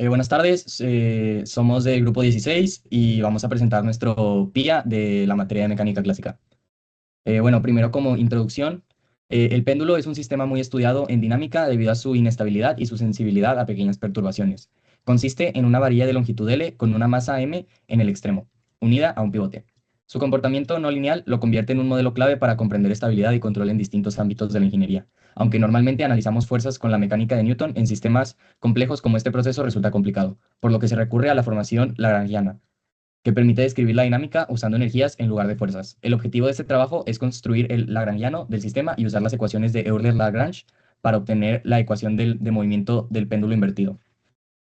Buenas tardes, somos del grupo 16 y vamos a presentar nuestro PIA de la materia de mecánica clásica. Bueno, primero como introducción, el péndulo es un sistema muy estudiado en dinámica debido a su inestabilidad y su sensibilidad a pequeñas perturbaciones. Consiste en una varilla de longitud L con una masa m en el extremo, unida a un pivote. Su comportamiento no lineal lo convierte en un modelo clave para comprender estabilidad y control en distintos ámbitos de la ingeniería. Aunque normalmente analizamos fuerzas con la mecánica de Newton, en sistemas complejos como este proceso resulta complicado, por lo que se recurre a la formación lagrangiana, que permite describir la dinámica usando energías en lugar de fuerzas. El objetivo de este trabajo es construir el lagrangiano del sistema y usar las ecuaciones de Euler-Lagrange para obtener la ecuación de movimiento del péndulo invertido.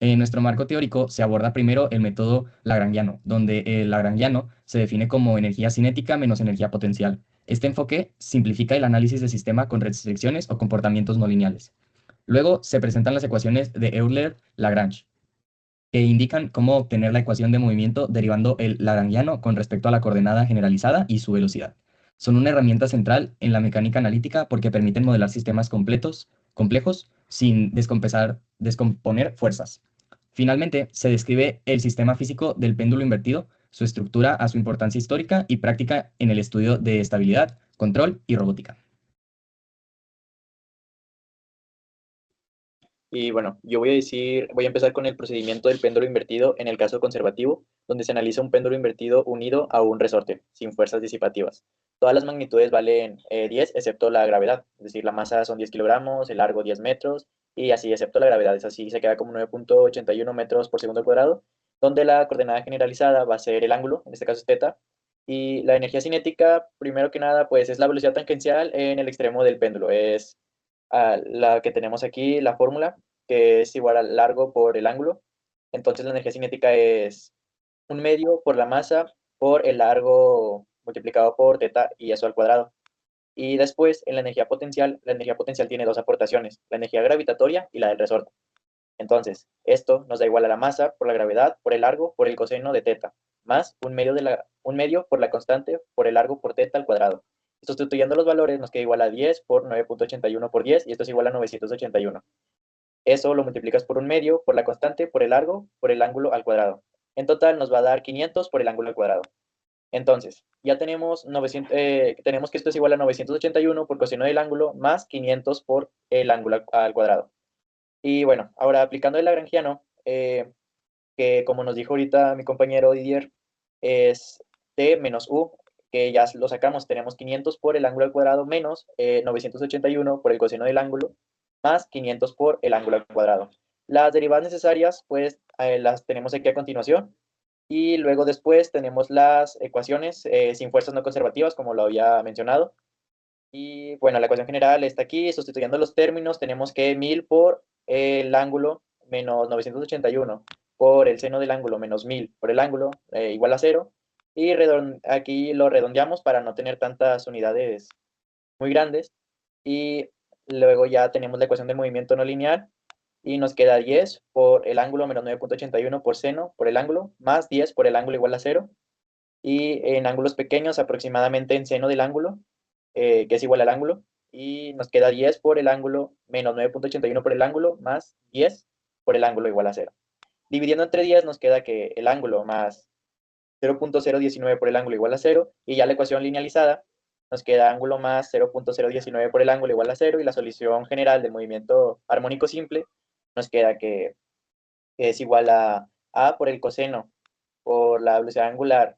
En nuestro marco teórico se aborda primero el método lagrangiano, donde el lagrangiano se define como energía cinética menos energía potencial. Este enfoque simplifica el análisis del sistema con restricciones o comportamientos no lineales. Luego se presentan las ecuaciones de Euler-Lagrange, que indican cómo obtener la ecuación de movimiento derivando el lagrangiano con respecto a la coordenada generalizada y su velocidad. Son una herramienta central en la mecánica analítica porque permiten modelar sistemas complejos sin descomponer fuerzas. Finalmente, se describe el sistema físico del péndulo invertido, su estructura a su importancia histórica y práctica en el estudio de estabilidad, control y robótica. Y bueno, voy a empezar con el procedimiento del péndulo invertido en el caso conservativo, donde se analiza un péndulo invertido unido a un resorte, sin fuerzas disipativas. Todas las magnitudes valen 10, excepto la gravedad, es decir, la masa son 10 kilogramos, el largo 10 metros, y así, excepto la gravedad, es así, se queda como 9.81 metros por segundo al cuadrado, donde la coordenada generalizada va a ser el ángulo, en este caso es teta, y la energía cinética, primero que nada, pues es la velocidad tangencial en el extremo del péndulo, es la que tenemos aquí, la fórmula, que es igual al largo por el ángulo. Entonces la energía cinética es un medio por la masa por el largo multiplicado por teta y eso al cuadrado. Y después, en la energía potencial tiene dos aportaciones, la energía gravitatoria y la del resorte. Entonces, esto nos da igual a la masa por la gravedad, por el largo, por el coseno de teta, más un medio por la constante por el largo por teta al cuadrado. Sustituyendo los valores nos queda igual a 10 por 9.81 por 10 y esto es igual a 981. Eso lo multiplicas por un medio, por la constante, por el largo, por el ángulo al cuadrado. En total nos va a dar 500 por el ángulo al cuadrado. Entonces, ya tenemos que esto es igual a 981 por coseno del ángulo más 500 por el ángulo al cuadrado. Y bueno, ahora aplicando el lagrangiano, que como nos dijo ahorita mi compañero Didier, es t menos u, que ya lo sacamos, tenemos 500 por el ángulo al cuadrado menos 981 por el coseno del ángulo, más 500 por el ángulo al cuadrado. Las derivadas necesarias, pues las tenemos aquí a continuación, y luego después tenemos las ecuaciones sin fuerzas no conservativas, como lo había mencionado. Y bueno, la ecuación general está aquí, sustituyendo los términos, tenemos que 1000 por el ángulo menos 981 por el seno del ángulo menos 1000 por el ángulo igual a cero. Y aquí lo redondeamos para no tener tantas unidades muy grandes. Y luego ya tenemos la ecuación del movimiento no lineal y nos queda 10 por el ángulo menos 9.81 por seno por el ángulo más 10 por el ángulo igual a cero. Y en ángulos pequeños aproximadamente en seno del ángulo que es igual al ángulo, y nos queda 10 por el ángulo menos 9.81 por el ángulo más 10 por el ángulo igual a cero. Dividiendo entre 10 nos queda que el ángulo más 0.019 por el ángulo igual a cero, y ya la ecuación linealizada nos queda ángulo más 0.019 por el ángulo igual a cero, y la solución general del movimiento armónico simple nos queda que es igual a por el coseno por la velocidad angular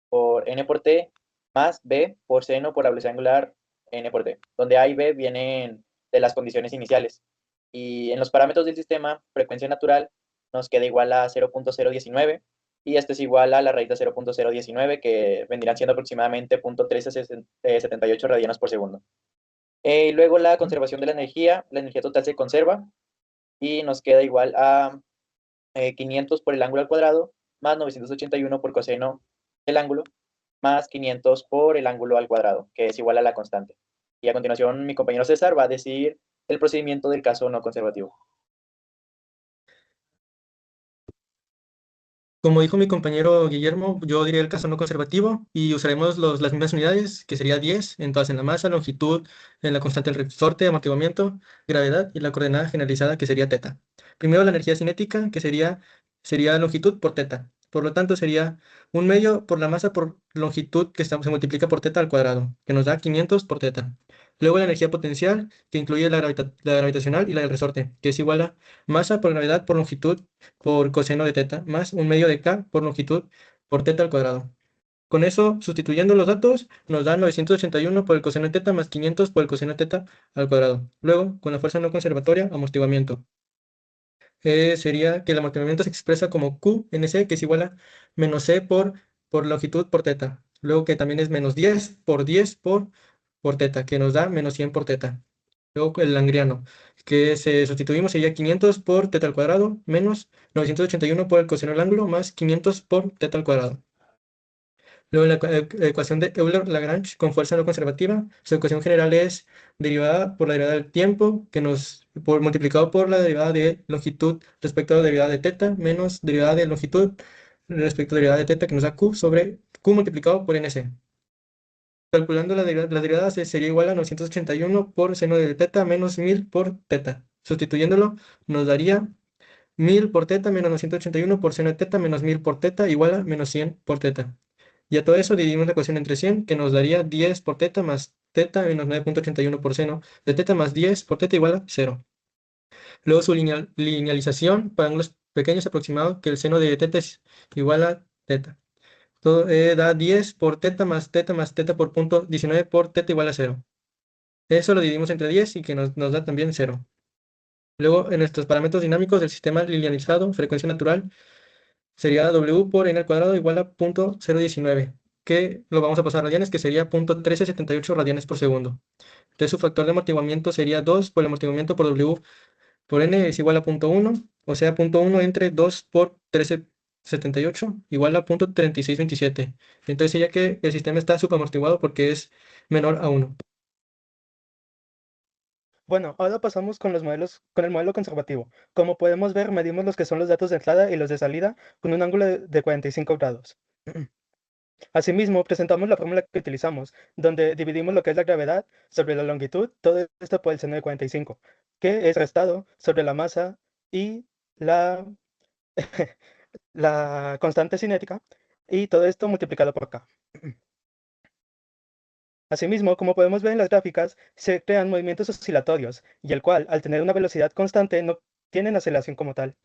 por n por t más b por seno por la velocidad angular n por t, donde a y b vienen de las condiciones iniciales. Y en los parámetros del sistema, frecuencia natural nos queda igual a 0.019 y esto es igual a la raíz de 0.019 que vendrían siendo aproximadamente 0.1378 radianos por segundo. Y luego la conservación de la energía total se conserva y nos queda igual a 500 por el ángulo al cuadrado, más 981 por coseno del ángulo, más 500 por el ángulo al cuadrado, que es igual a la constante. Y a continuación, mi compañero César va a decir el procedimiento del caso no conservativo. Como dijo mi compañero Guillermo, yo diría el caso no conservativo y usaremos las mismas unidades, que sería 10, en todas en la masa, longitud, en la constante del resorte, amortiguamiento, gravedad y la coordenada generalizada, que sería teta. Primero la energía cinética, que sería longitud por teta. Por lo tanto, sería un medio por la masa por longitud se multiplica por teta al cuadrado, que nos da 500 por teta. Luego la energía potencial, que incluye la gravitacional y la del resorte, que es igual a masa por gravedad por longitud por coseno de teta, más un medio de k por longitud por teta al cuadrado. Con eso, sustituyendo los datos, nos da 981 por el coseno de teta más 500 por el coseno de teta al cuadrado. Luego, con la fuerza no conservatoria, amortiguamiento. Sería que el amortiguamiento se expresa como QNC, que es igual a menos C por longitud por teta. Luego que también es menos 10 por teta, que nos da menos 100 por teta. Luego el langriano, que se sustituimos sería 500 por teta al cuadrado menos 981 por el coseno del ángulo más 500 por teta al cuadrado. Luego la ecuación de Euler-Lagrange con fuerza no conservativa, su ecuación general es derivada por la derivada del tiempo, multiplicado por la derivada de longitud respecto a la derivada de teta, menos derivada de longitud respecto a la derivada de teta, que nos da Q sobre Q multiplicado por NC. Calculando la derivada sería igual a 981 por seno de teta menos 1000 por teta. Sustituyéndolo, nos daría 1000 por teta menos 981 por seno de teta menos 1000 por teta igual a menos 100 por teta. Y a todo eso dividimos la ecuación entre 100, que nos daría 10 por teta más teta menos 9.81 por seno de teta más 10 por teta igual a 0. Luego su linealización para ángulos pequeños aproximados, que el seno de teta es igual a teta. Todo da 10 por teta más teta por punto 19 por teta igual a 0. Eso lo dividimos entre 10 y que nos da también 0. Luego, en nuestros parámetros dinámicos del sistema linealizado, frecuencia natural, sería W por n al cuadrado igual a 0.019, que lo vamos a pasar a radianes, que sería 0.1378 radianes por segundo. Entonces su factor de amortiguamiento sería 2 por el amortiguamiento por W por n es igual a 0.1, o sea, 0.1 entre 2 por 1378 igual a 0.3627. Entonces sería que el sistema está subamortiguado porque es menor a 1. Bueno, ahora pasamos con con el modelo conservativo. Como podemos ver, medimos los que son los datos de entrada y los de salida con un ángulo de 45 grados. Asimismo, presentamos la fórmula que utilizamos, donde dividimos lo que es la gravedad sobre la longitud, todo esto por el seno de 45, que es restado sobre la masa y la, la constante cinética, y todo esto multiplicado por k. Asimismo, como podemos ver en las gráficas, se crean movimientos oscilatorios, y el cual, al tener una velocidad constante, no tienen aceleración como tal.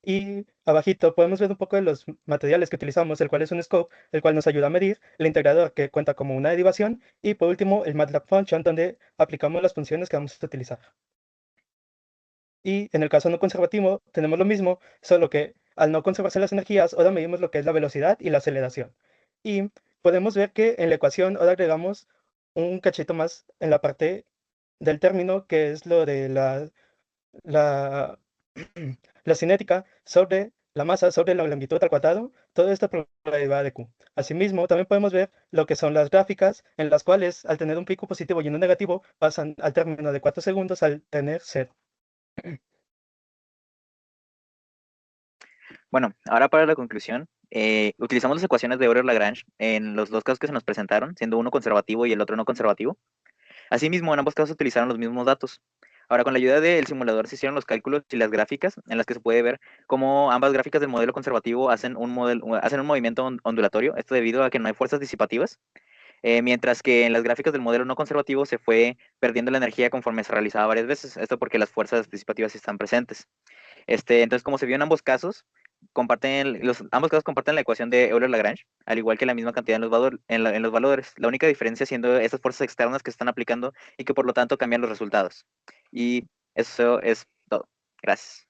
Y abajito podemos ver un poco de los materiales que utilizamos, el cual es un scope, el cual nos ayuda a medir, el integrador que cuenta como una derivación, y por último el MATLAB Function, donde aplicamos las funciones que vamos a utilizar. Y en el caso no conservativo tenemos lo mismo, solo que al no conservarse las energías, ahora medimos lo que es la velocidad y la aceleración. Y podemos ver que en la ecuación ahora agregamos un cachito más en la parte del término, que es lo de la, la cinética sobre la masa sobre la longitud al cuadrado, todo esto por la derivada de Q. Asimismo, también podemos ver lo que son las gráficas en las cuales al tener un pico positivo y uno negativo pasan al término de 4 segundos al tener 0. Bueno, ahora para la conclusión, utilizamos las ecuaciones de Euler-Lagrange en los dos casos que se nos presentaron, siendo uno conservativo y el otro no conservativo. Asimismo, en ambos casos se utilizaron los mismos datos. Ahora, con la ayuda del simulador se hicieron los cálculos y las gráficas en las que se puede ver cómo ambas gráficas del modelo conservativo hacen un movimiento ondulatorio, esto debido a que no hay fuerzas disipativas, mientras que en las gráficas del modelo no conservativo se fue perdiendo la energía conforme se realizaba varias veces, esto porque las fuerzas disipativas están presentes. Entonces, como se vio en ambos casos, ambos casos comparten la ecuación de Euler-Lagrange, al igual que la misma cantidad en los valores. La única diferencia siendo esas fuerzas externas que se están aplicando y que por lo tanto cambian los resultados. Y eso es todo. Gracias.